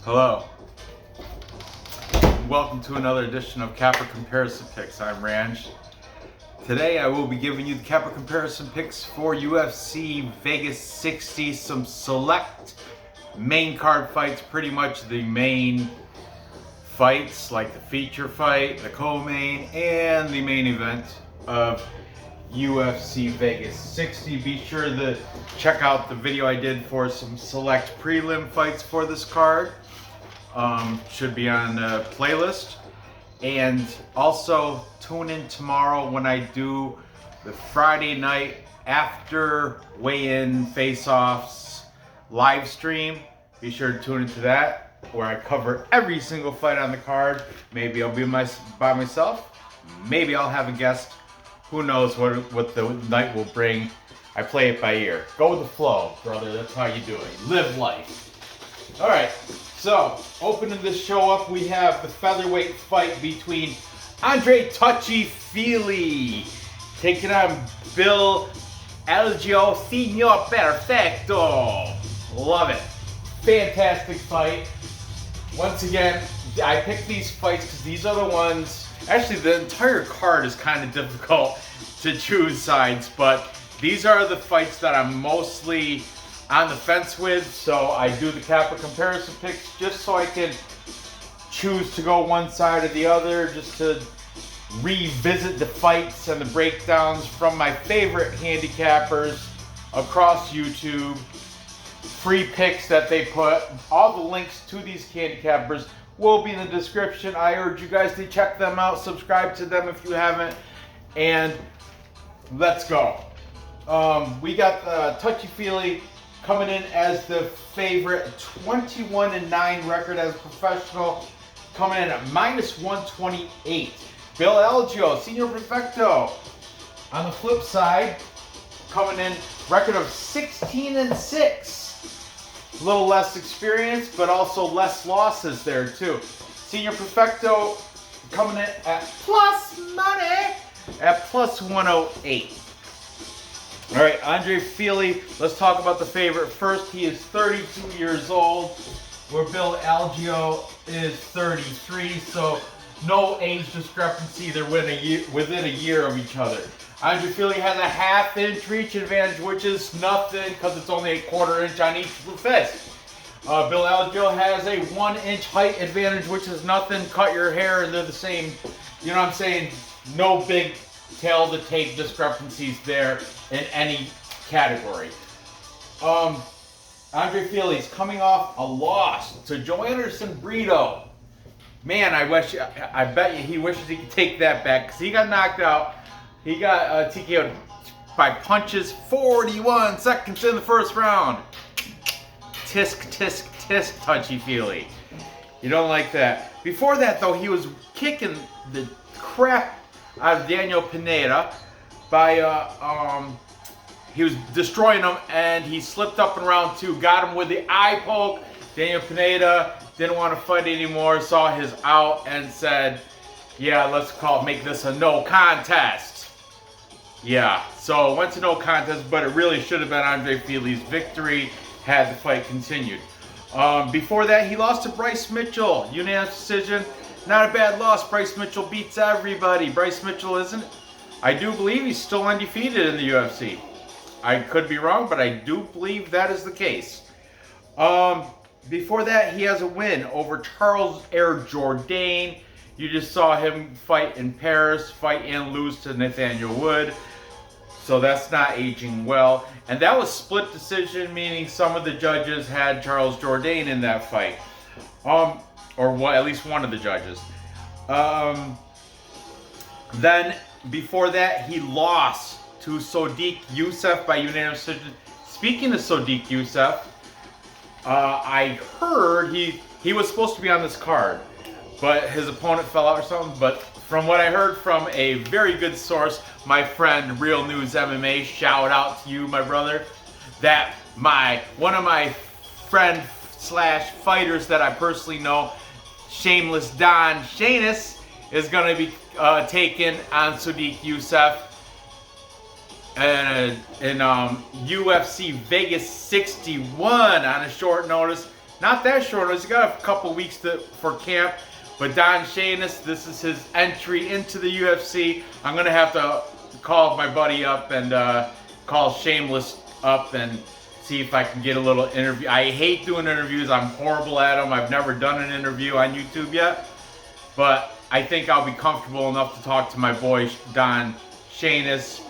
Hello. Welcome to another edition of Capper Comparison Picks. I'm Ranch. Today I will be giving you the Capper Comparison Picks for UFC Vegas 60. Some select main card fights, pretty much the main fights like the feature fight, the co-main, and the main event of UFC Vegas 60. Be sure to check out the video I did for some select prelim fights for this card. Should be on the playlist. And also tune in tomorrow when I do the Friday night after weigh-in face-offs live stream. Be sure to tune into that, where I cover every single fight on the card. Maybe I'll be by myself. Maybe I'll have a guest. Who knows what the night will bring. I play it by ear. Go with the flow, brother. That's how you do it. Live life. All right. So, opening this show up, we have the featherweight fight between André Fili taking on Bill Algeo, Signor Perfecto. Love it. Fantastic fight. Once again, I picked these fights because these are the ones. Actually, the entire card is kind of difficult to choose sides, but these are the fights that I'm mostly on the fence with, so I do the Capper Comparison Picks just so I can choose to go one side or the other, just to revisit the fights and the breakdowns from my favorite handicappers across YouTube. Free picks that they put. All the links to these handicappers will be in the description. I urge you guys to check them out, subscribe to them if you haven't, and let's go. We got Fili coming in as the favorite, 21-9 record as a professional, coming in at -128. Bill Algeo, Senior Perfecto, on the flip side, coming in record of 16-6. A little less experience, but also less losses there too. Senior Perfecto coming in at plus money at plus 108. All right, André Fili, let's talk about the favorite first. He is 32 years old, where Bill Algeo is 33, so no age discrepancy. They're within a year of each other. André Fili has a half-inch reach advantage, which is nothing because it's only a quarter-inch on each fist. Bill Algeo has a 1-inch height advantage, which is nothing. Cut your hair and they're the same. You know what I'm saying? No big tail to tape discrepancies there in any category. André Fili's coming off a loss to Joe Anderson Brito. Man, I bet you he wishes he could take that back because he got knocked out. He got TKO'd by punches 41 seconds in the first round. Tisk, tisk, tisk, Fili. You don't like that. Before that, though, he was kicking the crap out of Daniel Pineda by, he was destroying him, and he slipped up in round 2, got him with the eye poke. Daniel Pineda didn't want to fight anymore, saw his out, and said, yeah, let's make this a no contest. Yeah, so it went to no contest, but it really should have been André Fili's victory had the fight continued. Before that, he lost to Bryce Mitchell, unanimous decision. Not a bad loss. Bryce Mitchell beats everybody. Bryce Mitchell isn't. I do believe he's still undefeated in the UFC. I could be wrong, but I do believe that is the case. Before that, he has a win over Charles Air Jourdain. You just saw him fight in Paris, fight and lose to Nathaniel Wood. So that's not aging well. And that was split decision, meaning some of the judges had Charles Jourdain in that fight. Or at least one of the judges. Then, before that, he lost to Sodiq Yusuff by unanimous decision. Speaking of Sodiq Yusuff, I heard he was supposed to be on this card, but his opponent fell out or something. But from what I heard from a very good source, my friend Real News MMA, shout out to you, my brother, that one of my friend/fighters that I personally know, Shameless Don Shanus, is going to be taken on Sodiq Yusuff in UFC Vegas 61 on a short notice. not that short notice. He's got a couple weeks for camp. But Don Shanis, this is his entry into the UFC. I'm going to have to call my buddy up and call Shameless up and see if I can get a little interview. I hate doing interviews. I'm horrible at them. I've never done an interview on YouTube yet. But I think I'll be comfortable enough to talk to my boy Don Shanis.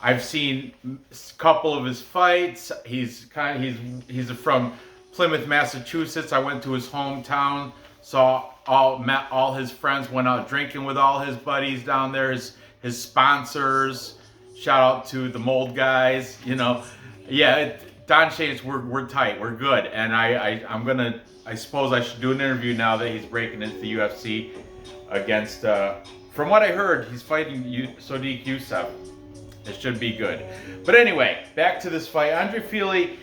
I've seen a couple of his fights. He's from Plymouth, Massachusetts. I went to his hometown, met all his friends, went out drinking with all his buddies down there, his sponsors. Shout out to the Mold guys, you know. Yeah, Don Shanis, we're tight, we're good, and I suppose I should do an interview now that he's breaking into the UFC against. From what I heard, he's fighting Sodiq Yusuff. It should be good. But anyway, back to this fight. André Fili,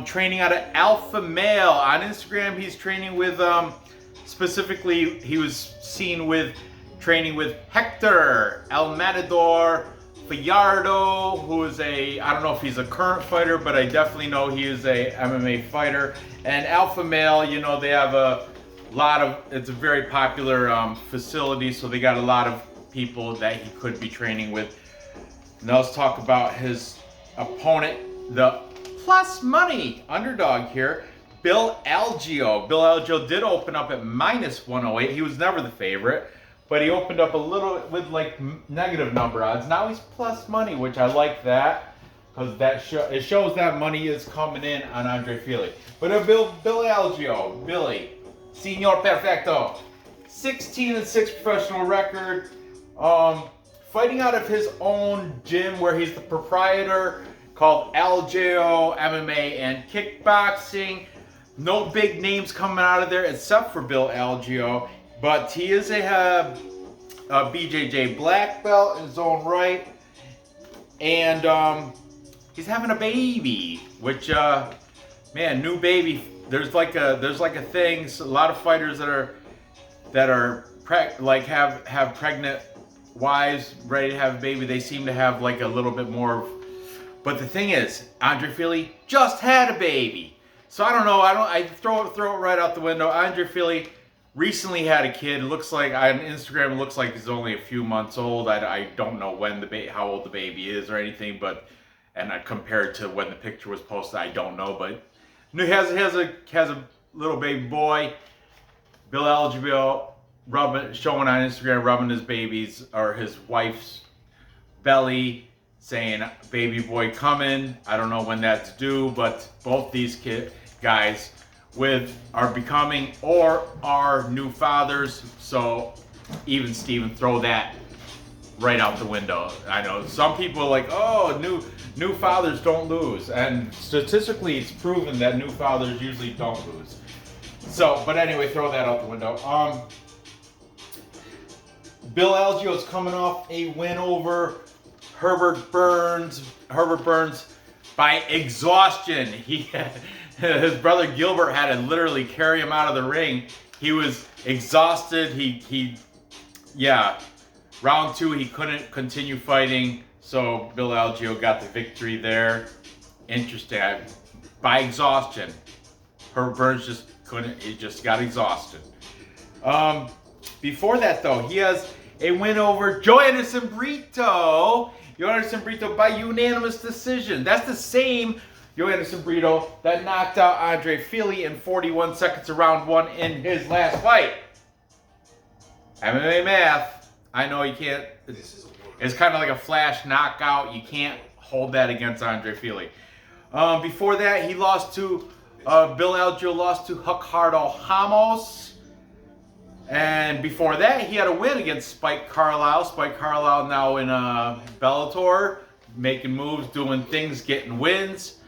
training out of Alpha Male. On Instagram, he's training with, specifically, he was seen training with Hector El Matador Gallardo, who is I don't know if he's a current fighter, but I definitely know he is a MMA fighter. And Alpha Male, you know, they have it's a very popular facility, so they got a lot of people that he could be training with. Now let's talk about his opponent, the plus money underdog here, Bill Algeo. Bill Algeo did open up at -108. He was never the favorite, but he opened up a little with like negative number odds. Now he's plus money, which I like that, because it shows that money is coming in on André Fili. But Bill Algeo, Billy, Senor Perfecto, 16-6 professional record. Fighting out of his own gym where he's the proprietor, called Algeo MMA and Kickboxing. No big names coming out of there except for Bill Algeo, but he is a BJJ black belt in his own right, and he's having a baby, which man, new baby. There's like a thing. So a lot of fighters that have pregnant wives ready to have a baby, they seem to have like a little bit more. But the thing is, André Fili just had a baby, so I don't know. I throw it right out the window. André Fili recently had a kid. It looks like on Instagram, it looks like he's only a few months old. I don't know how old the baby is or anything, and compared to when the picture was posted, I don't know. But he has a little baby boy. Bill Algeo showing on Instagram, rubbing his baby's or his wife's belly, saying baby boy coming. I don't know when that's due, but both these guys are becoming or are new fathers. So even Steven, throw that right out the window. I know some people are like, oh, new fathers don't lose, and statistically it's proven that new fathers usually don't lose. So, but anyway, throw that out the window. Bill Algeo is coming off a win over Herbert Burns by exhaustion. His brother Gilbert had to literally carry him out of the ring. He was exhausted. Round 2, he couldn't continue fighting, so Bill Algeo got the victory there. Interesting. By exhaustion. Herbert Burns just couldn't, he just got exhausted. Before that, though, he has a win over Joe Anderson Brito. Joe Anderson Brito by unanimous decision. That's the same Joe Anderson Brito that knocked out André Fili in 41 seconds of round 1 in his last fight. MMA math. I know you can't. It's kind of like a flash knockout. You can't hold that against André Fili. Before that, he lost to Bill Algeo lost to Ricardo Ramos. And before that, he had a win against Spike Carlisle. Spike Carlisle now in Bellator, making moves, doing things, getting wins.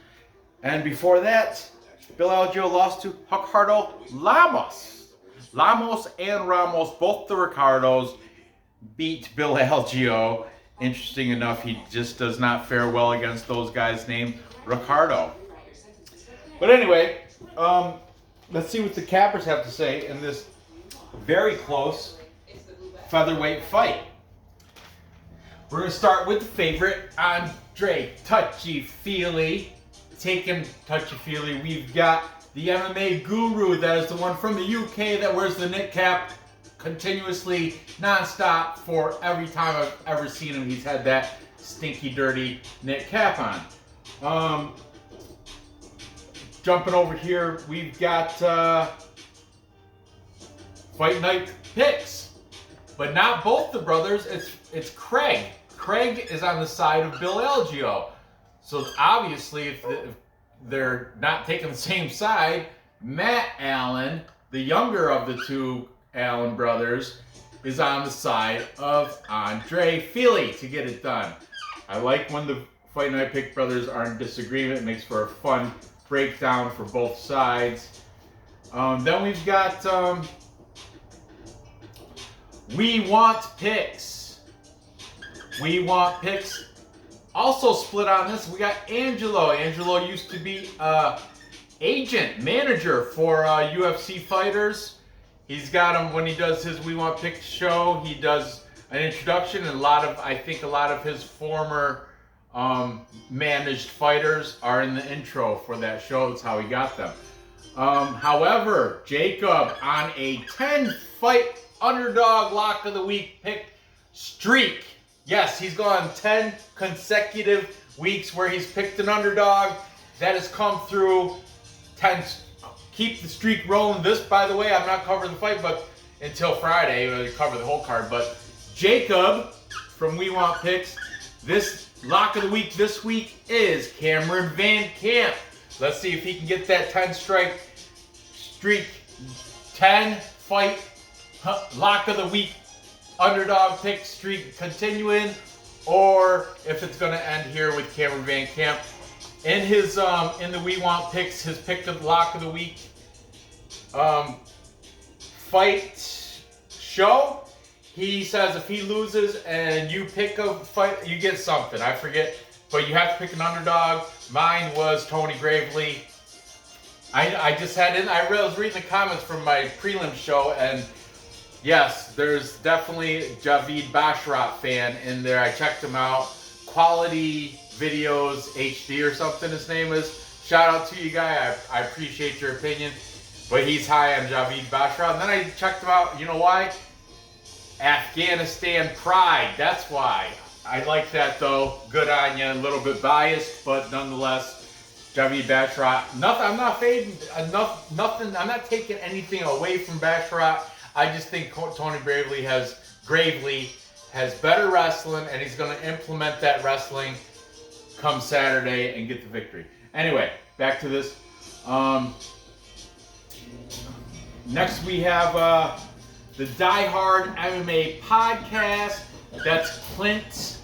And before that, Bill Algeo lost to Ricardo Ramos. Ramos and Ramos, both the Ricardos, beat Bill Algeo. Interesting enough, he just does not fare well against those guys named Ricardo. But anyway, let's see what the cappers have to say in this very close featherweight fight. We're going to start with the favorite, André Touchy Fili. Taking Touchy Fili, we've got the MMA guru, that is the one from the UK that wears the knit cap continuously, non-stop, for every time I've ever seen him. He's had that stinky, dirty knit cap on. Jumping over here, we've got Fight Night picks, but not both the brothers. It's Craig. Craig is on the side of Bill Algeo. So obviously, if they're not taking the same side, Matt Allen, the younger of the two Allen brothers, is on the side of André Fili to get it done. I like when the Fight Night Pick brothers are in disagreement. It makes for a fun breakdown for both sides. Then we've got We Want Picks. We Want Picks. Also split on this, we got Angelo. Angelo used to be agent, manager for UFC fighters. He's got them when he does his We Want Picks show. He does an introduction, and I think a lot of his former managed fighters are in the intro for that show. That's how he got them. However, Jacob on a 10-fight underdog lock of the week pick streak. Yes, he's gone 10 consecutive weeks where he's picked an underdog. That has come through 10. Keep the streak rolling. This, by the way, I'm not covering the fight, but until Friday, we'll cover the whole card. But Jacob from We Want Picks, this lock of the week this week is Cameron Van Camp. Let's see if he can get that 10-strike streak, 10-fight lock of the week underdog pick streak continuing, or if it's going to end here with Cameron Van Camp. In his in the We Want Picks, his pick of lock of the week fight show, he says if he loses and you pick a fight, you get something. I forget, but you have to pick an underdog. Mine was Tony Gravely. I just had in. I was reading the comments from my prelim show, and yes, there's definitely Javid Bashrat fan in there. I checked him out. Quality Videos HD or something his name is. Shout out to you, guy. I appreciate your opinion. But he's high on Javid Bashrat. And then I checked him out. You know why? Afghanistan pride. That's why. I like that, though. Good on you. A little bit biased, but nonetheless, Javid Bashrat. Nothing. I'm not fading. Nothing. I'm not taking anything away from Bashrat. I just think Tony Gravely has better wrestling, and he's going to implement that wrestling come Saturday and get the victory. Anyway, back to this. Next we have the Die Hard MMA podcast. That's Clint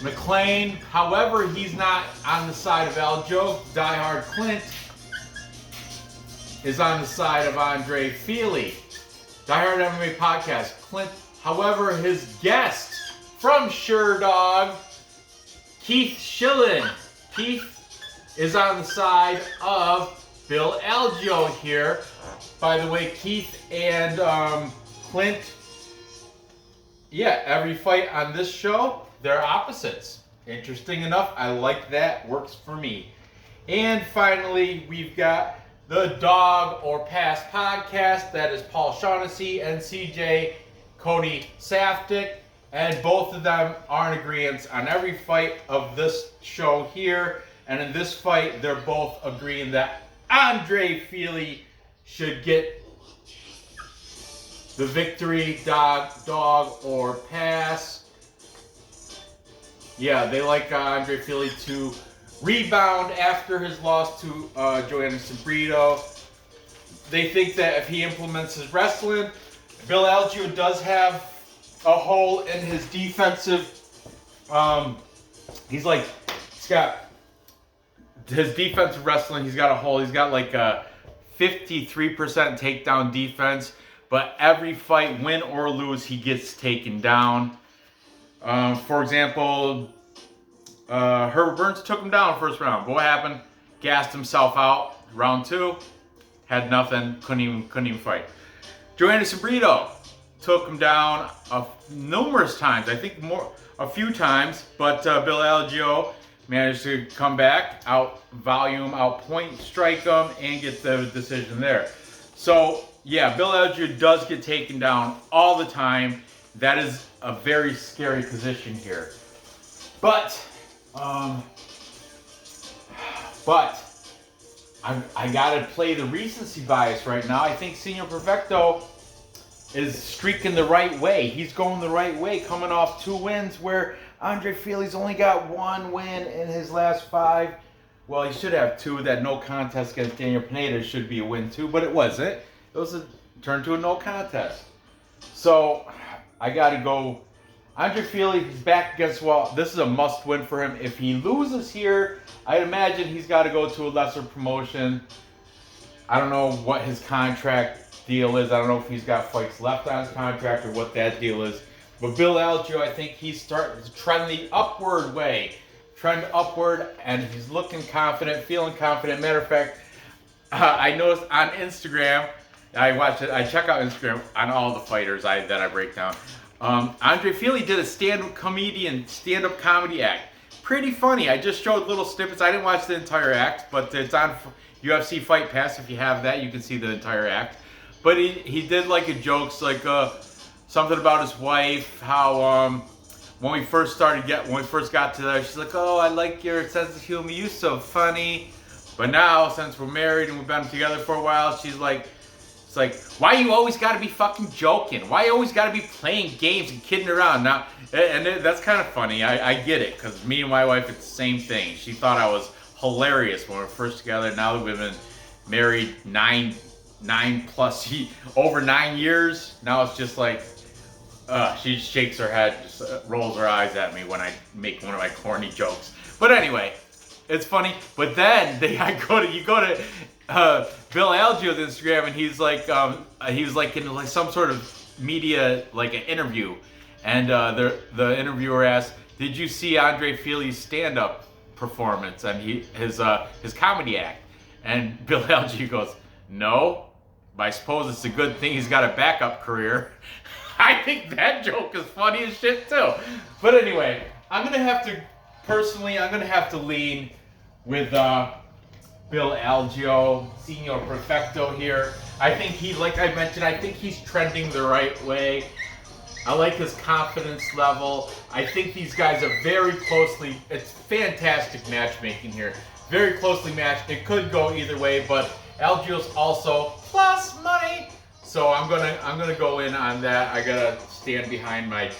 McLean. However, he's not on the side of Algeo. Die Hard Clint is on the side of André Fili. Die Hard MMA podcast. Clint, however, his guest from Sherdog, Keith Schillen. Keith is on the side of Bill Algeo here. By the way, Keith and Clint, yeah, every fight on this show, they're opposites. Interesting enough, I like that, works for me. And finally, we've got the Dog or Pass podcast. That is Paul Shaughnessy and CJ Cody Safdie. And both of them are in agreement on every fight of this show here. And in this fight, they're both agreeing that André Fili should get the victory, dog or pass. Yeah, they like André Fili to rebound after his loss to Joe Anderson Brito. They think that if he implements his wrestling, Bill Algeo does have a hole in his defensive. He's got his defensive wrestling. He's got a hole. He's got like a 53% takedown defense, but every fight, win or lose, he gets taken down. For example, Herbert Burns took him down first round. But what happened? Gassed himself out. Round 2, had nothing. Couldn't even fight. Joe Anderson Brito took him down numerous times. I think a few times. But Bill Algeo managed to come back, out volume, out point, strike him, and get the decision there. So yeah, Bill Algeo does get taken down all the time. That is a very scary position here. But I gotta play the recency bias right now. I think Senor Perfecto is streaking the right way. He's going the right way, coming off 2 wins where Andre Fili's only got 1 win in his last 5. Well, he should have 2. That no contest against Daniel Pineda should be a win too, but it wasn't. It was turned to a no contest. So I gotta go. Andre Fili is back against, well, this is a must win for him. If he loses here, I'd imagine he's got to go to a lesser promotion. I don't know what his contract deal is. I don't know if he's got fights left on his contract or what that deal is. But Bill Algeo, I think he's starting to trend the upward way. Trend upward, and he's looking confident, feeling confident. Matter of fact, I noticed on Instagram, I check out Instagram on all the fighters that I break down. Andre Fili did a stand-up comedy act. Pretty funny. I just showed little snippets. I didn't watch the entire act, but it's on UFC Fight Pass. If you have that, you can see the entire act. But he did like a jokes, like something about his wife, how when we first got to that, she's like, oh, I like your sense of humor, you're so funny. But now, since we're married and we've been together for a while, she's like, it's like, why you always gotta be fucking joking? Why you always gotta be playing games and kidding around? Now, that's kind of funny. I get it, because me and my wife, it's the same thing. She thought I was hilarious when we were first together. Now that we've been married over 9 years, now it's just like, she just shakes her head, just rolls her eyes at me when I make one of my corny jokes. But anyway, it's funny. But then you go to Bill Algeo's Instagram, and he's like, he was like in like some sort of media, like an interview, and the interviewer asked, "Did you see Andre Fili's stand-up performance and his comedy act?" And Bill Algeo goes, "No, but I suppose it's a good thing he's got a backup career." I think that joke is funny as shit too. But anyway, I'm gonna have to lean with Bill Algeo, Senor Perfecto here. I think like I mentioned, I think he's trending the right way. I like his confidence level. I think these guys are it's fantastic matchmaking here. Very closely matched. It could go either way, but Algeo's also plus money. So I'm gonna go in on that. I gotta stand behind my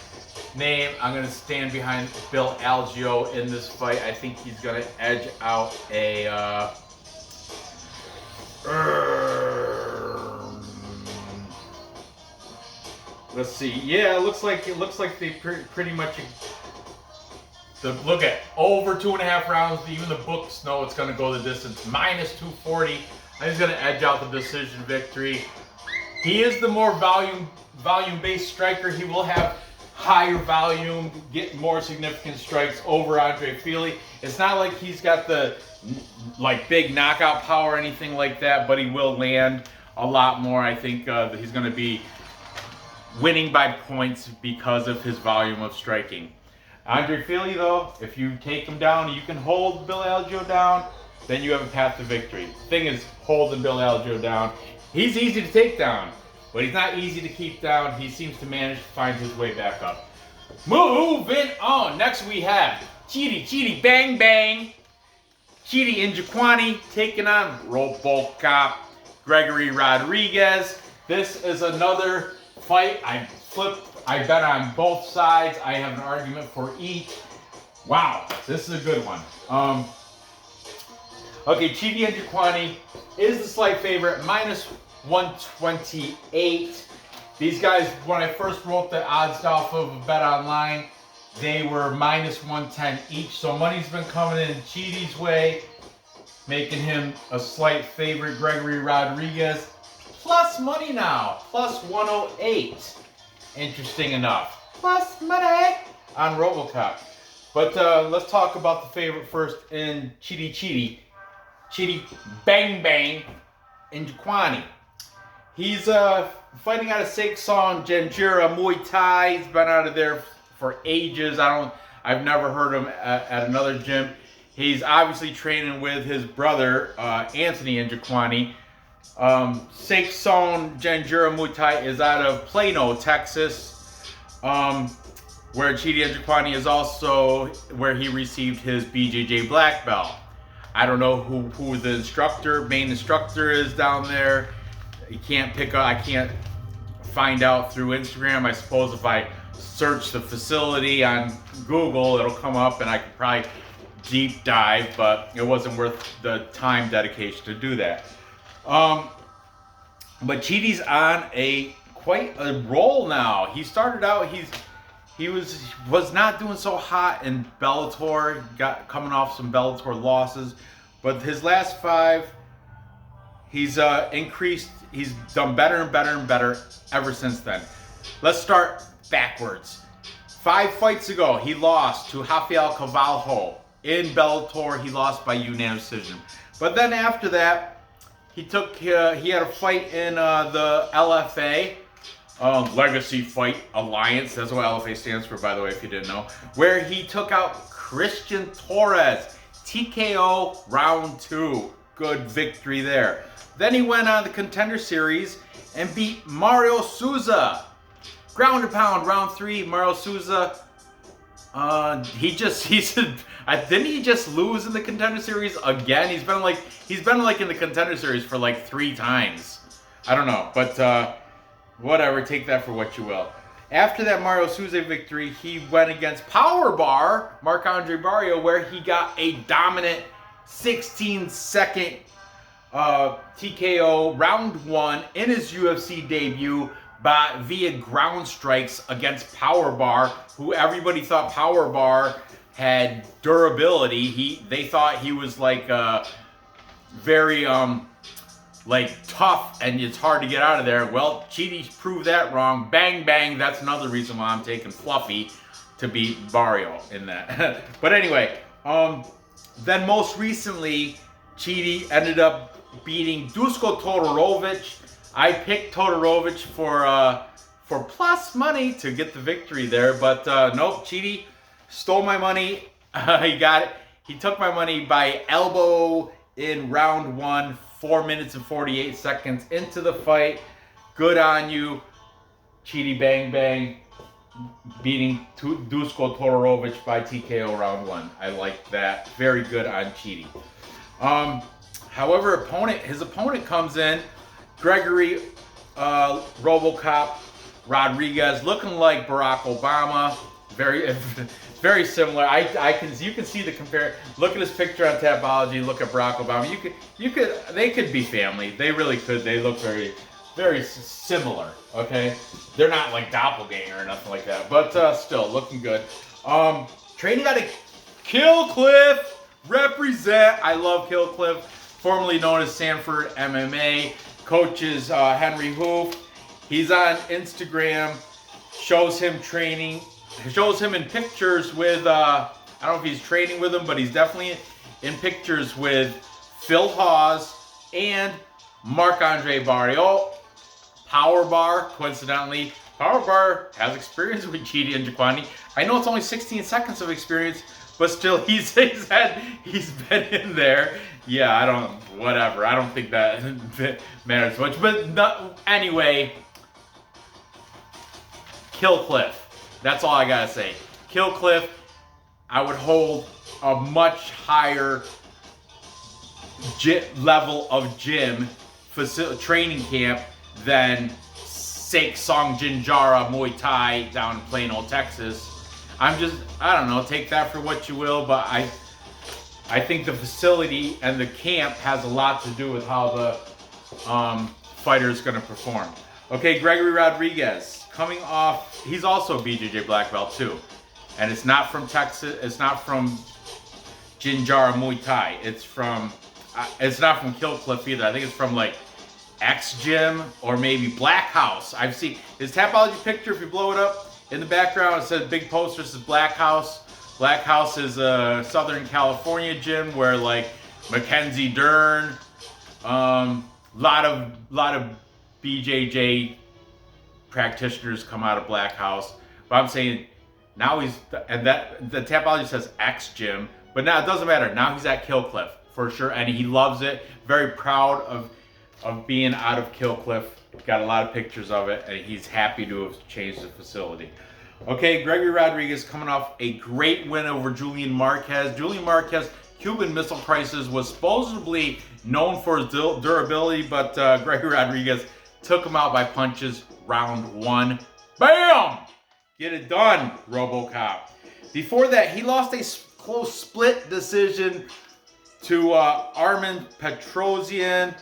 name. I'm gonna stand behind Bill Algeo in this fight. I think he's gonna edge out a let's see. Yeah, it looks like they pretty much look at over 2.5 rounds. Even the books know it's gonna go the distance. Minus 240. I think he's gonna edge out the decision victory. He is the more volume-based striker. He will have higher volume, get more significant strikes over Andre Fili. It's not like he's got the big knockout power or anything like that, but he will land a lot more. I think he's going to be winning by points because of his volume of striking. Andre Fili, though, if you take him down, you can hold Bill Algeo down, then you have a path to victory. The thing is holding Bill Algeo down. He's easy to take down, but he's not easy to keep down. He seems to manage to find his way back up. Moving on. Next we have Chidi, bang, bang. Chidi Njokuani taking on RoboCop Gregory Rodrigues. This is another fight. I bet on both sides. I have an argument for each. Wow, this is a good one. Okay, Chidi Njokuani is the slight favorite, minus 128. These guys, when I first wrote the odds off of Bet Online, they were minus 110 each. So money's been coming in Chidi's way, making him a slight favorite. Gregory Rodrigues, plus money now, plus 108. Interesting enough. Plus money on RoboCop. But let's talk about the favorite first in Chidi, bang, bang, Njokuani. He's fighting out of Saeksan Janjira Muay Thai. He's been out of there for ages. I've never heard him at another gym. He's obviously training with his brother, Anthony Njokuani. Saekson Janjura Muay Thai is out of Plano, Texas, where Chidi Njokuani is also where he received his BJJ black belt. I don't know who the main instructor is down there. You can't pick up, I can't find out through Instagram. I suppose if I search the facility on Google, it'll come up and I could probably deep dive, but it wasn't worth the time dedication to do that. But Chidi's on quite a roll now. He started out, he was not doing so hot in Bellator, coming off some Bellator losses, but his last 5, he's increased, he's done better and better and better ever since then. Let's start backwards. 5 fights ago, he lost to Rafael Carvalho. In Bellator, he lost by unanimous decision. But then after that, he had a fight in the LFA, Legacy Fight Alliance. That's what LFA stands for, by the way, if you didn't know. Where he took out Christian Torres, TKO round 2. Good victory there. Then he went on the Contender Series and beat Mario Souza. Ground and pound, round 3. Mario Souza. Didn't he just lose in the Contender Series again? He's been like in the Contender Series for like 3 times. I don't know, but whatever. Take that for what you will. After that Mario Souza victory, he went against Powerbar Marc-Andre Barrio, where he got a dominant 16-second TKO round 1 in his UFC debut via ground strikes against Powerbar, who everybody thought Powerbar had durability. They thought he was like very like tough and it's hard to get out of there. Well, Chidi proved that wrong. Bang bang. That's another reason why I'm taking Fluffy to beat Barrio in that. But anyway, then most recently, Chidi ended up beating Dusko Todorovic. I picked Todorovic for plus money to get the victory there, but nope, Chidi stole my money. He got it. He took my money by elbow in round 1, 4 minutes and 48 seconds into the fight. Good on you, Chidi Bang Bang, beating Dusko Todorovic by TKO round 1. I like that. Very good on Chidi. However, his opponent comes in, Gregory Robocop Rodrigues, looking like Barack Obama. Very similar. You can see the compare. Look at his picture on Tapology. Look at Barack Obama. They could be family. They really could. They look very similar. Okay, they're not like doppelganger or nothing like that, but still looking good. Training out of Kill Cliff, represent. I love Kill Cliff, formerly known as Sanford MMA. Coaches Henry Hoof. He's on Instagram. Shows him training. Shows him in pictures with, I don't know if he's training with him, but he's definitely in pictures with Phil Hawes and Marc-Andre Barrio. Powerbar, coincidentally. Powerbar has experience with Chidi Njokuani. I know it's only 16 seconds of experience, but still he's been in there. Yeah, whatever. I don't think that matters much. But anyway, Kill Cliff. That's all I gotta say. Kill Cliff, I would hold a much higher level of gym training camp than Saekson Jinjara Muay Thai down in Plano, Texas. I don't know, take that for what you will, but I think the facility and the camp has a lot to do with how the fighter is going to perform. Okay, Gregory Rodrigues, coming off, he's also a BJJ black belt too. And it's not from Texas, it's not from Jinjara Muay Thai. It's not from Kill Cliff either. I think it's from like X Gym or maybe Black House. I've seen his Tapology picture, if you blow it up, in the background it says big poster, says Black House. Black House is a Southern California gym where like Mackenzie Dern, lot of BJJ practitioners come out of Black House. But I'm saying now the Tapology says X Gym, But now it doesn't matter. Now he's at Kill Cliff for sure, and he loves it. Very proud of being out of Kill Cliff. Got a lot of pictures of it, and he's happy to have changed the facility. Okay, Gregory Rodrigues coming off a great win over Julian Marquez. Julian Marquez, Cuban Missile Crisis, was supposedly known for his durability, but Gregory Rodrigues took him out by punches round 1. Bam! Get it done, RoboCop. Before that, he lost a close split decision to Armen Petrosian.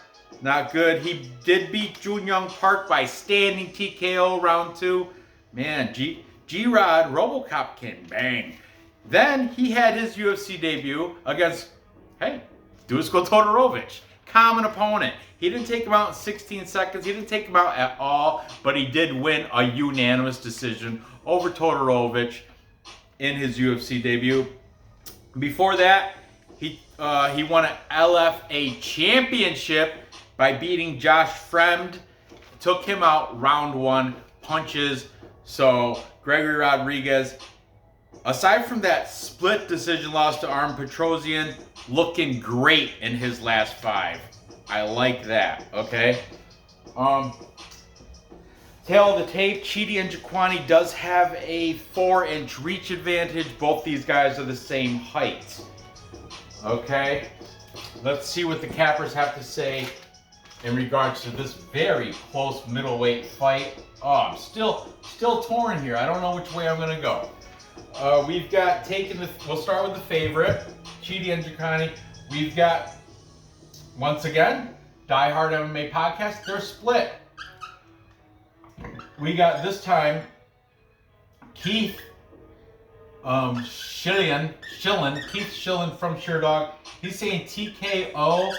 Not good. He did beat Jun Young Park by standing TKO round 2. Man, G-Rod, RoboCop can bang. Then he had his UFC debut against, hey, Duško Todorovic. Common opponent. He didn't take him out in 16 seconds. He didn't take him out at all, but he did win a unanimous decision over Todorovic in his UFC debut. Before that, he won an LFA championship by beating Josh Fremd. Took him out round 1, punches. So Gregory Rodrigues, aside from that split decision loss to Armen Petrosian, looking great in his last 5. I like that, okay? Tail of the tape, Chidi and Njokuani does have a 4-inch reach advantage. Both these guys are the same height. Okay? Let's see what the cappers have to say in regards to this very close middleweight fight. Oh, I'm still torn here. I don't know which way I'm gonna go. We've got we'll start with the favorite, Chidi and Njokuani. We've got, once again, Die Hard MMA Podcast. They're split. We got this time Keith Shillen from Sherdog. He's saying TKO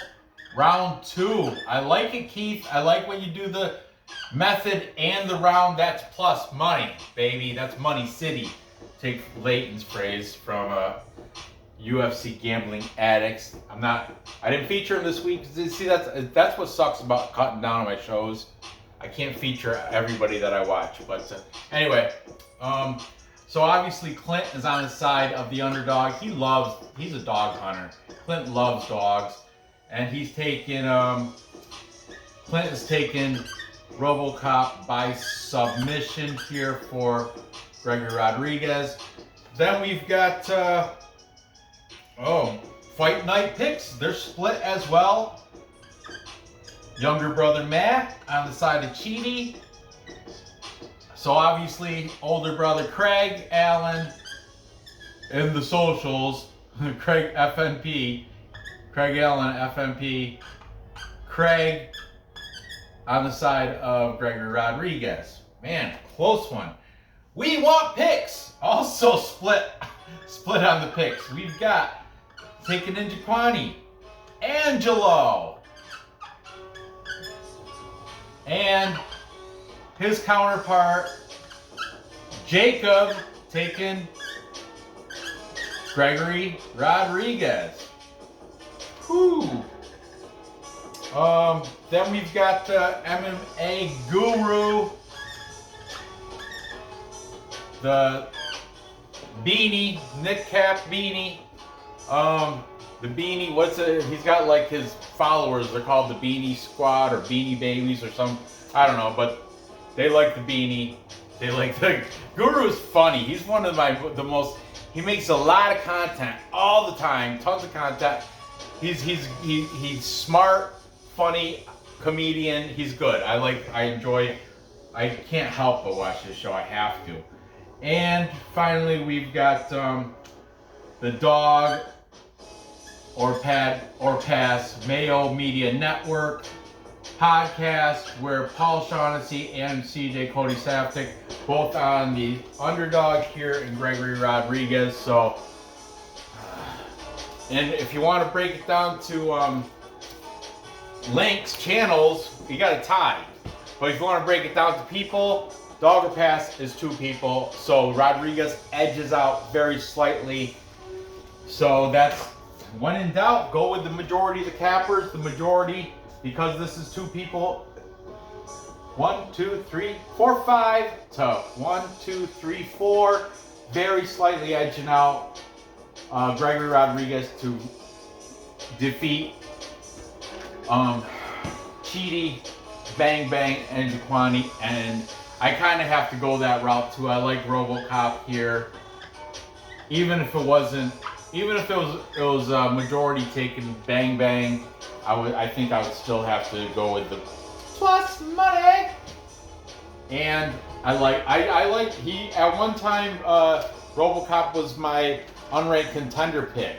round 2. I like it, Keith. I like when you do the method and the round. That's plus money, baby. That's money city. Take Leighton's phrase from UFC gambling addicts. I didn't feature him this week. See, that's what sucks about cutting down on my shows. I can't feature everybody that I watch. But anyway, so obviously Clint is on his side of the underdog. He's a dog hunter. Clint loves dogs. And he's taking, Clint is taking RoboCop by submission here for Gregory Rodrigues. Then we've got, Fight Night picks. They're split as well. Younger brother Matt on the side of Chidi. So obviously, older brother Craig Allen in the socials. Craig FNP. Craig Allen FNP. Craig on the side of Gregory Rodrigues. Man, close one. We want picks. Also split on the picks. We've got taking Njokuani, Angelo, and his counterpart, Jacob, taking Gregory Rodrigues. Whew. Then we've got MMA Guru, the beanie, Nick Cap beanie. The beanie, he's got like his followers, they're called the Beanie Squad or Beanie Babies or some, I don't know, but they like the beanie. They like the Guru's funny. He's one of the most, he makes a lot of content all the time, tons of content. He's smart, funny comedian. He's good. I enjoy, I can't help but watch this show. I have to. And finally, we've got the Dog or Pass Mayo Media Network podcast, where Paul Shaughnessy and CJ Cody Saftik both on the underdog here in Gregory Rodrigues. So, and if you want to break it down to links, channels, you got a tie. But if you want to break it down to people, Dog or Pass is 2 people. So Rodrigues edges out very slightly. So that's, when in doubt, go with the majority of the cappers. The majority, because this is 2 people. 1, 2, 3, 4, 5 to 1, 2, 3, 4. Very slightly edging out Gregory Rodrigues to defeat Chidi, Bang Bang, and Njokuani, and I kind of have to go that route too. I like RoboCop here, even if it was majority taking Bang Bang. I think I would still have to go with the plus money. And I like he at one time RoboCop was my unranked contender pick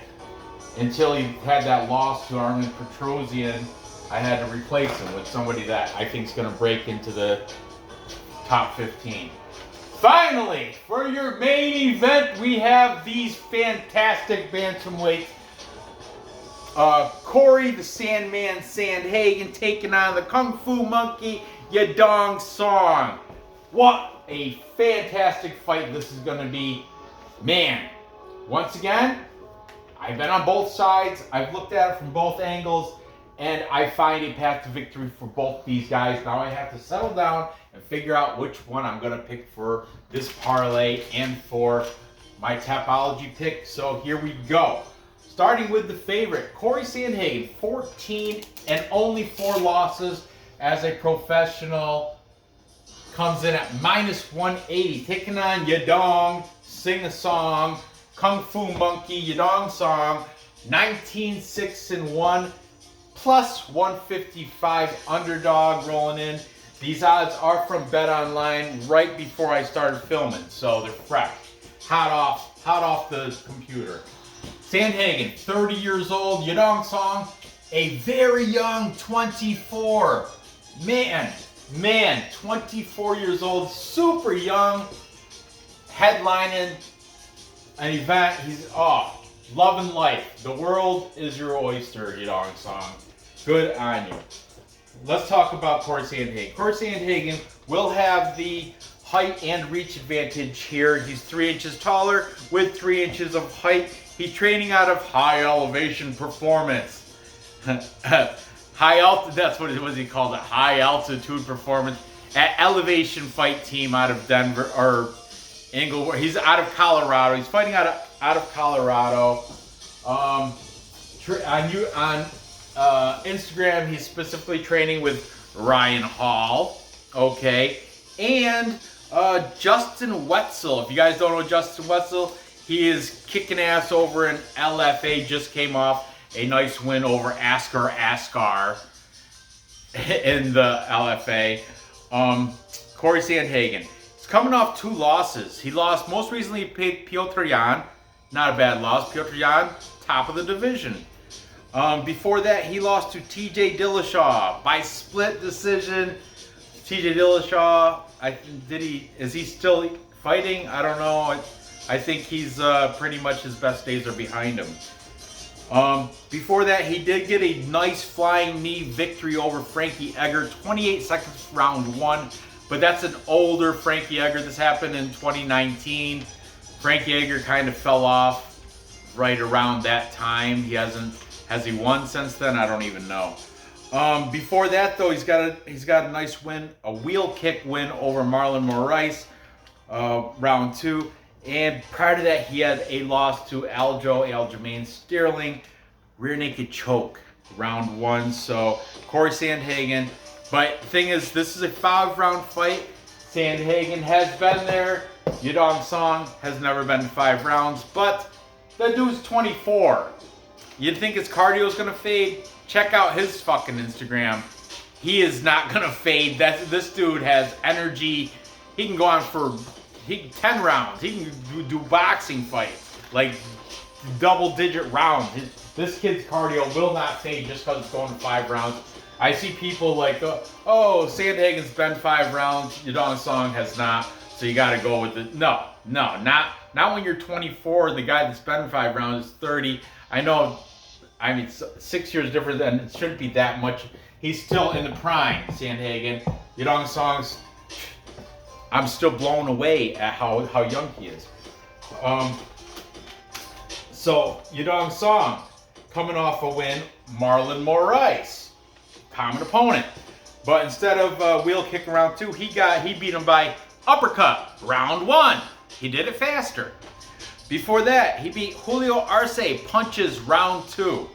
until he had that loss to Armin Petrosian. I had to replace him with somebody that I think is going to break into the top 15. Finally, for your main event, we have these fantastic bantamweights. Cory the Sandman Sandhagen taking on the Kung Fu Monkey Yadong Song. What a fantastic fight this is going to be. Man, once again, I've been on both sides. I've looked at it from both angles. And I find a path to victory for both these guys. Now I have to settle down and figure out which one I'm going to pick for this parlay and for my Tapology pick. So here we go. Starting with the favorite, Cory Sandhagen, 14 and only 4 losses as a professional. Comes in at minus 180. Taking on Yadong, Sing a Song, Kung Fu Monkey, Yadong Song, 19-6-1. Plus 155 underdog rolling in. These odds are from BetOnline right before I started filming, so they're fresh, hot off the computer. Sandhagen, 30 years old. Yadong Song, a very young 24. Man, 24 years old, super young, headlining an event. He's loving life. The world is your oyster, Yadong Song. Good on you. Let's talk about Cory Sandhagen. Cory Sandhagen will have the height and reach advantage here. He's 3 inches taller with 3 inches of height. He's training out of High Elevation Performance. That's what he called it, High Altitude Performance at Elevation Fight Team out of Denver, or Inglewood. He's out of Colorado. He's fighting out of Colorado. On Instagram, he's specifically training with Ryan Hall, okay, and Justin Wetzel. If you guys don't know Justin Wetzel, he is kicking ass over in LFA. Just came off a nice win over Askar in the LFA. Cory Sandhagen, he's coming off 2 losses. He lost most recently Piotr Jan, not a bad loss. Piotr Jan, top of the division. Before that, he lost to TJ Dillashaw by split decision. TJ Dillashaw, is he still fighting? I don't know. I think he's pretty much his best days are behind him. Before that, he did get a nice flying knee victory over Frankie Edgar, 28 seconds round 1. But that's an older Frankie Edgar. This happened in 2019. Frankie Edgar kind of fell off right around that time. Has he won since then? I don't even know. Before that, though, he's got a nice win, a wheel kick win over Marlon Moraes, round 2. And prior to that, he had a loss to Algeo, Aljamain Sterling, rear naked choke, round 1. So Cory Sandhagen. But the thing is, this is a 5-round fight. Sandhagen has been there. Yadong Song has never been 5 rounds, but that dude's 24. You'd think his cardio is gonna fade. Check out his fucking Instagram. He is not gonna fade. This dude has energy. He can go on for 10 rounds. He can do boxing fights, like double-digit rounds. This kid's cardio will not fade just because it's going to 5 rounds. I see people like, oh, Sandhagen's been 5 rounds. Yadong Song has not. So you got to go with it. No, not when you're 24. The guy that's been 5 rounds is 30. I know. I mean, 6 years different, and it shouldn't be that much. He's still in the prime, Sandhagen. Yadong Song's, I'm still blown away at how young he is. So Yadong Song coming off a win, Marlon Moraes, common opponent. But instead of wheel kick round 2, he beat him by uppercut round 1. He did it faster. Before that, he beat Julio Arce, punches round 2.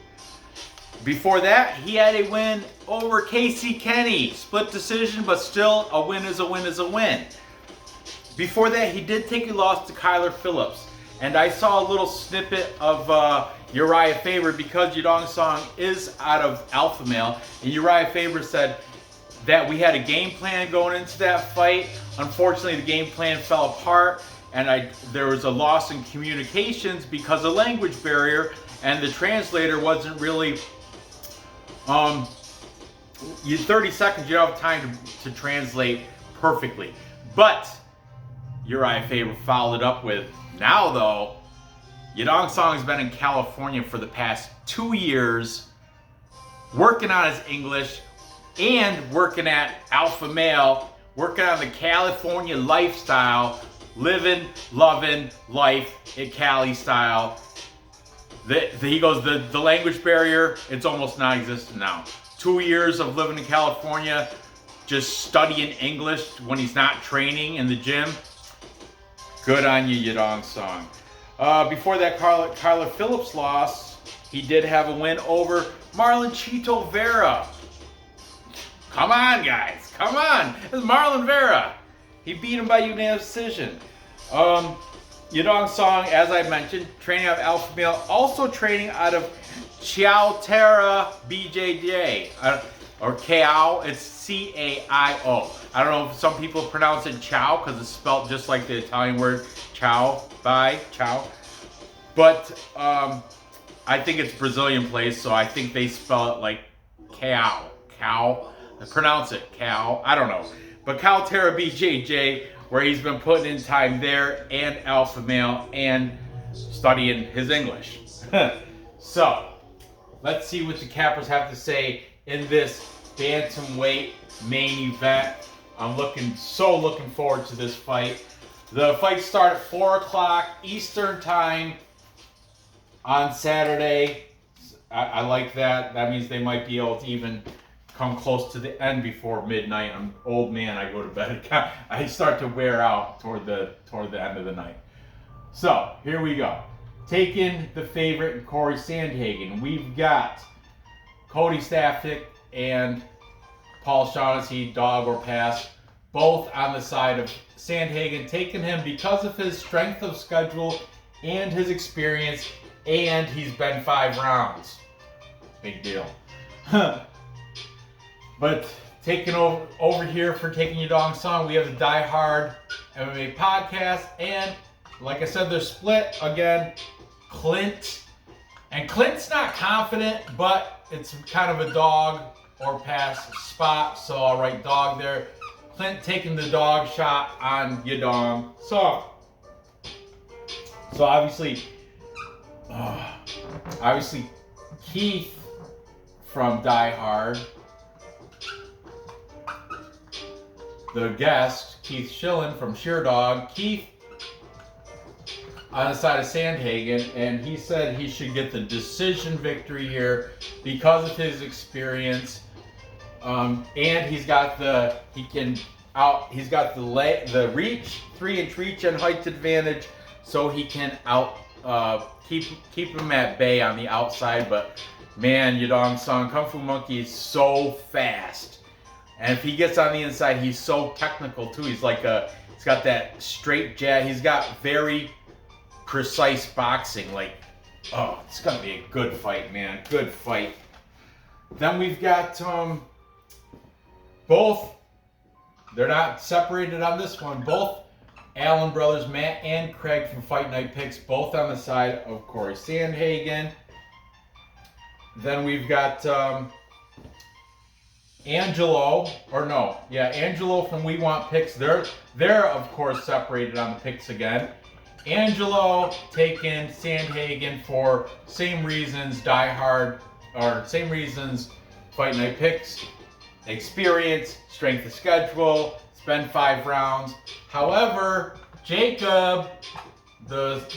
Before that, he had a win over Casey Kenny. Split decision, but still a win is a win is a win. Before that, he did take a loss to Kyler Phillips. And I saw a little snippet of Uriah Faber because Yadong Song is out of Alpha Male. And Uriah Faber said that we had a game plan going into that fight. Unfortunately, the game plan fell apart. And there was a loss in communications because of language barrier. And the translator wasn't really... 30 seconds, you don't have time to translate perfectly. But Uriah Faber followed up with, now though, Yadong Song has been in California for the past 2 years, working on his English and working at Alpha Male, working on the California lifestyle, living, loving life at Cali style. He goes, the language barrier, it's almost non-existent now. 2 years of living in California, just studying English when he's not training in the gym. Good on you, Yadong Song. Before that Kyler Phillips loss, he did have a win over Marlon Chito Vera. Come on, guys. Come on. It's Marlon Vera. He beat him by unanimous decision. Yadong Song, as I mentioned, training out of Alpha Male, also training out of Chiao Terra BJJ, or Kao, it's C-A-I-O. I don't know if some people pronounce it Chow because it's spelled just like the Italian word Chow, Chow. But I think it's Brazilian place, so I think they spell it like Cow. I pronounce it Cow, I don't know. But Kao Terra BJJ, where he's been putting in time there and Alpha Male and studying his English. So, let's see what the cappers have to say in this bantamweight main event. I'm looking forward to this fight. The fight starts at 4 o'clock Eastern time on Saturday. I like that. That means they might be able to even come close to the end before midnight. I'm an old man. I go to bed. I start to wear out toward the end of the night. So here we go. Taking the favorite, Cory Sandhagen. We've got Cody Stafford and Paul Shaughnessy, dog or pass, both on the side of Sandhagen, taking him because of his strength of schedule and his experience, and he's been 5 rounds. Big deal. But taking over here for taking Yadong Song, we have the Die Hard MMA podcast, and like I said, they're split again. Clint's not confident, but it's kind of a dog or pass spot, so I'll write dog there. Clint taking the dog shot on Yadong Song. So obviously Keith from Die Hard, the guest, Keith Schillen from Sheerdog, Keith on the side of Sandhagen, and he said he should get the decision victory here because of his experience, and he's got the reach, 3-inch reach and height advantage, so he can keep him at bay on the outside. But man, Yadong Song, Kung Fu Monkey is so fast, and if he gets on the inside, he's so technical too. He's got that straight jab. He's got very precise boxing. It's gonna be a good fight, man. Good fight. Then we've got both. They're not separated on this one. Both Allen brothers, Matt and Craig from Fight Night Picks, both on the side of Cory Sandhagen. Then we've got Angelo from We Want Picks. They're of course separated on the picks again. Angelo taking Sandhagen for same reasons Die Hard, or same reasons Fight Night Picks. Experience, strength of schedule, it's been 5 rounds. However, Jacob,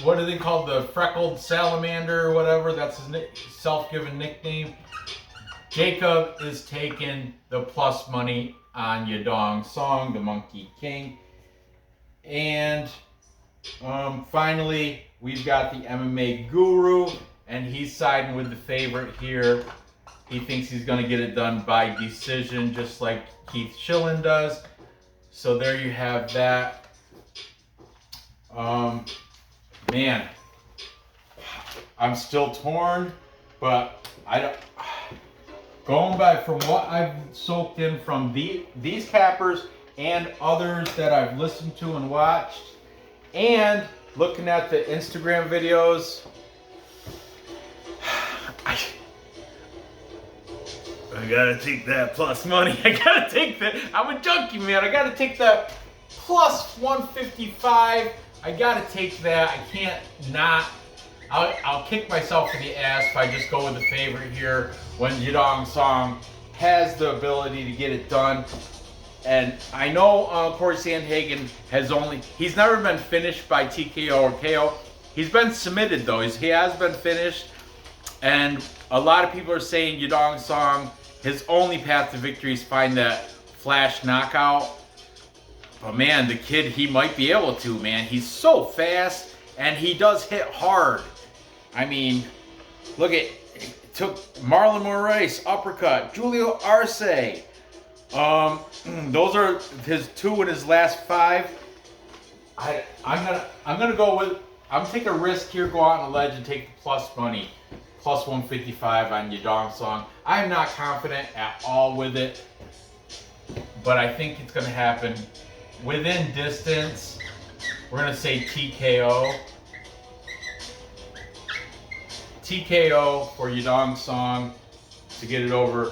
what do they call the freckled salamander or whatever, that's his self-given nickname. Jacob is taking the plus money on Yadong Song, the Monkey King. And Finally, we've got the MMA guru, and he's siding with the favorite here. He thinks he's going to get it done by decision, just like Keith Schillen does. So there you have that. Man, I'm still torn, but I don't. Going by from what I've soaked in from these cappers and others that I've listened to and watched, and looking at the Instagram videos, I gotta take that plus money. I gotta take that. I'm a junkie, man. I gotta take that plus 155. I gotta take that. I can't not. I'll kick myself in the ass if I just go with the favorite here when Yadong Song has the ability to get it done. And I know Cory Sandhagen he's never been finished by TKO or KO. He's been submitted though. He has been finished. And a lot of people are saying Yadong Song, his only path to victory is find that flash knockout. But man, the kid, he might be able to, man. He's so fast and he does hit hard. I mean, look at, it took Marlon Moraes, uppercut, Julio Arce. Those are his 2 in his last 5. I'm gonna go with, I'm taking a risk here, go out on a ledge and take the plus money. Plus 155 on Yadong Song. I'm not confident at all with it, but I think it's gonna happen within distance. We're gonna say TKO. TKO for Yadong Song to get it over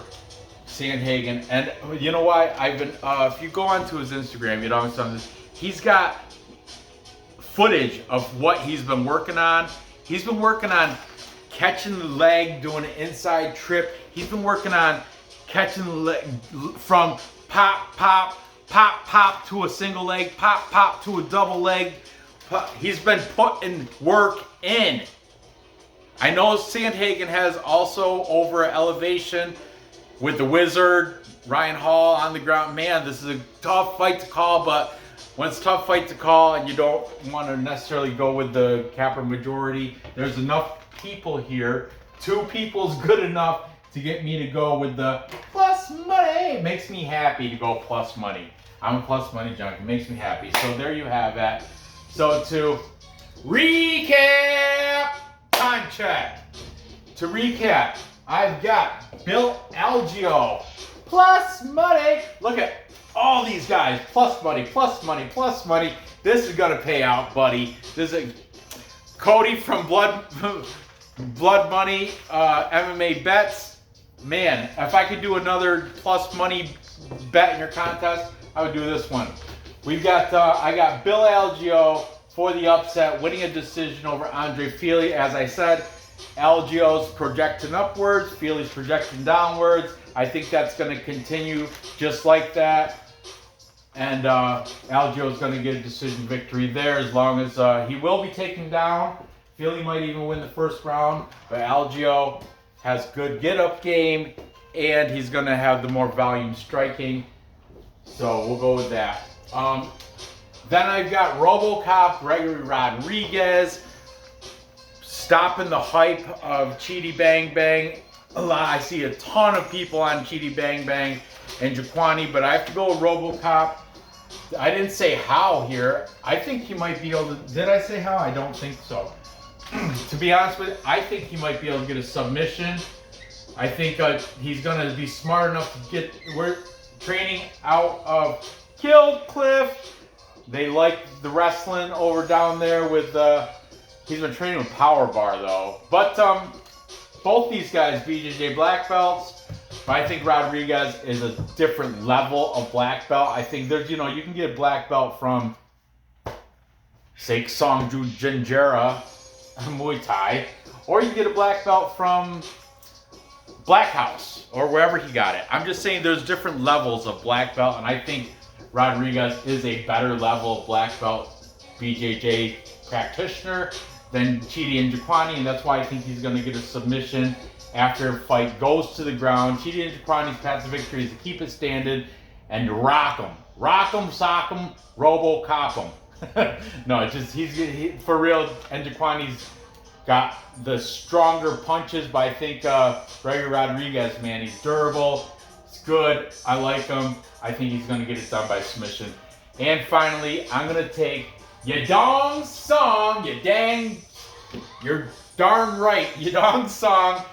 Sandhagen. And you know why? I've been, if you go onto his Instagram, Yadong Song, he's got footage of what he's been working on. He's been working on catching the leg, doing an inside trip. He's been working on catching the leg from pop, pop, pop, pop to a single leg, pop, pop to a double leg. He's been putting work in. I know Sandhagen has also over elevation with the Wizard, Ryan Hall on the ground. Man, this is a tough fight to call, but when it's a tough fight to call and you don't want to necessarily go with the capper majority, there's enough people here. 2 people's good enough to get me to go with the plus money. It makes me happy to go plus money. I'm a plus money junkie. It makes me happy. So there you have that. So to recap, time check. To recap, I've got Bill Algeo, plus money. Look at all these guys, plus money, plus money, plus money. This is gonna pay out, buddy. This is Cody from Blood Money MMA bets. Man, if I could do another plus money bet in your contest, I would do this one. We've got I got Bill Algeo for the upset, winning a decision over André Fili. As I said, Algeo's projecting upwards, Fili's projecting downwards. I think that's going to continue just like that. And Algeo's going to get a decision victory there, as long as he will be taken down. Fili might even win the first round, but Algeo has good get-up game, and he's going to have the more volume striking. So we'll go with that. Then I've got RoboCop, Gregory Rodrigues, stopping the hype of Chidi Bang Bang. I see a ton of people on Chidi Bang Bang and Njokuani, but I have to go with RoboCop. I didn't say how here. I think he might be able to. Did I say how? I don't think so. To be honest with you, I think he might be able to get a submission. I think he's going to be smart enough to get. We're training out of Killed Cliff. They like the wrestling over down there with. He's been training with Power Bar though. But both these guys, BJJ black belts. But I think Rodrigues is a different level of black belt. I think there's, you can get a black belt from, say, Songju Jinjera, Muay Thai, or you can get a black belt from Black House or wherever he got it. I'm just saying there's different levels of black belt, and I think Rodrigues is a better level of black belt BJJ practitioner than Chidi and Njokuani, and that's why I think he's going to get a submission after a fight goes to the ground. Chidi and Njokuani's path to victory is to keep it standing and rock him. Rock him, sock him, robo-cop him. No, it's just he for real. And Njokuani's got the stronger punches, but I think Gregory Rodrigues, man, he's durable. It's good. I like him. I think he's going to get it done by submission. And finally, I'm going to take Yadong Song, you're darn right, Yadong Song,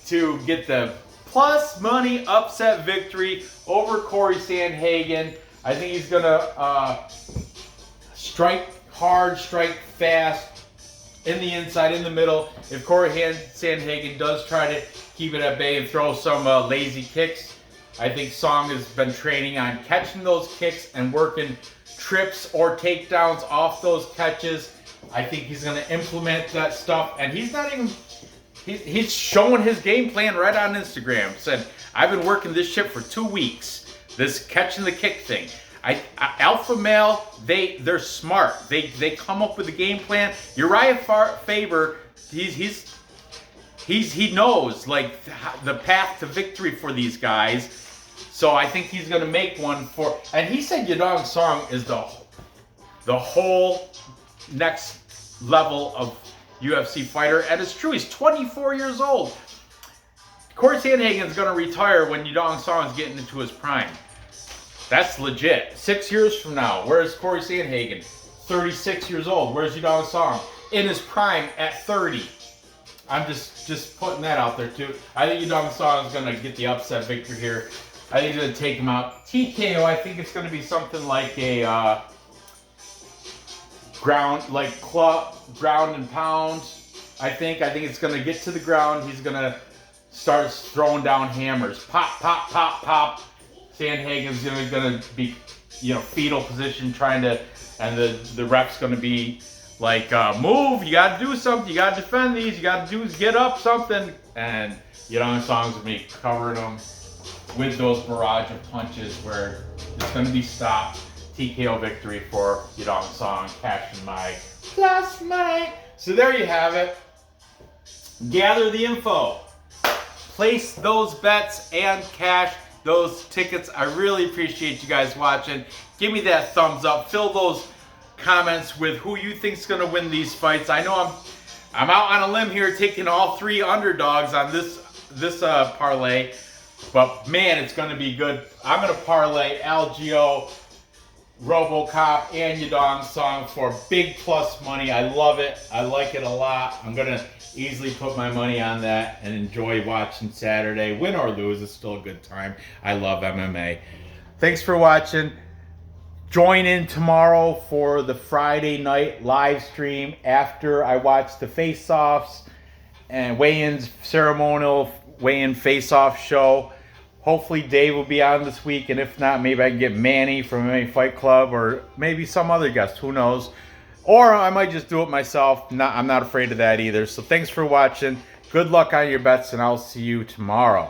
to get the plus money upset victory over Cory Sandhagen. I think he's going to strike hard, strike fast, in the inside, in the middle. If Cory Sandhagen does try to keep it at bay and throw some lazy kicks, I think Song has been training on catching those kicks and working trips or takedowns off those catches. I think he's going to implement that stuff, and he's showing his game plan right on Instagram. Said, I've been working this shit for 2 weeks, this catching the kick thing. Alpha male, they're smart. They come up with a game plan. Uriah Faber, he knows like the path to victory for these guys. So I think he's gonna make one for. And he said Yadong Song is the whole next level of UFC fighter, and it's true. He's 24 years old. Cory Sandhagen is gonna retire when Yadong Song is getting into his prime. That's legit. 6 years from now, where's Cory Sandhagen? 36 years old. Where's Yadong Song? In his prime at 30. I'm just putting that out there too. I think Yadong Song is gonna get the upset victory here. I think he's gonna take him out. TKO. I think it's gonna be something like a ground and pound. I think it's gonna get to the ground. He's gonna start throwing down hammers. Pop, pop, pop, pop. Sandhagen's gonna be, fetal position trying to, and the ref's gonna be like, move, you gotta do something, you gotta defend these, you gotta get up something, and Yadong Song's gonna be covering them with those barrage of punches where it's gonna be stopped. TKO victory for Yadong Song, cashing my plus money. So there you have it. Gather the info, place those bets, and cash those tickets. I really appreciate you guys watching. Give me that thumbs up. Fill those comments with who you think's gonna win these fights. I know I'm out on a limb here taking all 3 underdogs on this parlay, but man, it's gonna be good. I'm gonna parlay Algeo, RoboCop, and Yadong Song for big plus money. I love it. I like it a lot. I'm gonna easily put my money on that and enjoy watching Saturday. Win or lose, it's still a good time. I love MMA. Thanks for watching. Join in tomorrow for the Friday night live stream after I watch the face-offs and weigh-ins, ceremonial weigh-in face-off show. Hopefully Dave will be on this week, and if not, maybe I can get Manny from MMA Fight Club or maybe some other guest, who knows. Or I might just do it myself. I'm not afraid of that either. So thanks for watching. Good luck on your bets, and I'll see you tomorrow.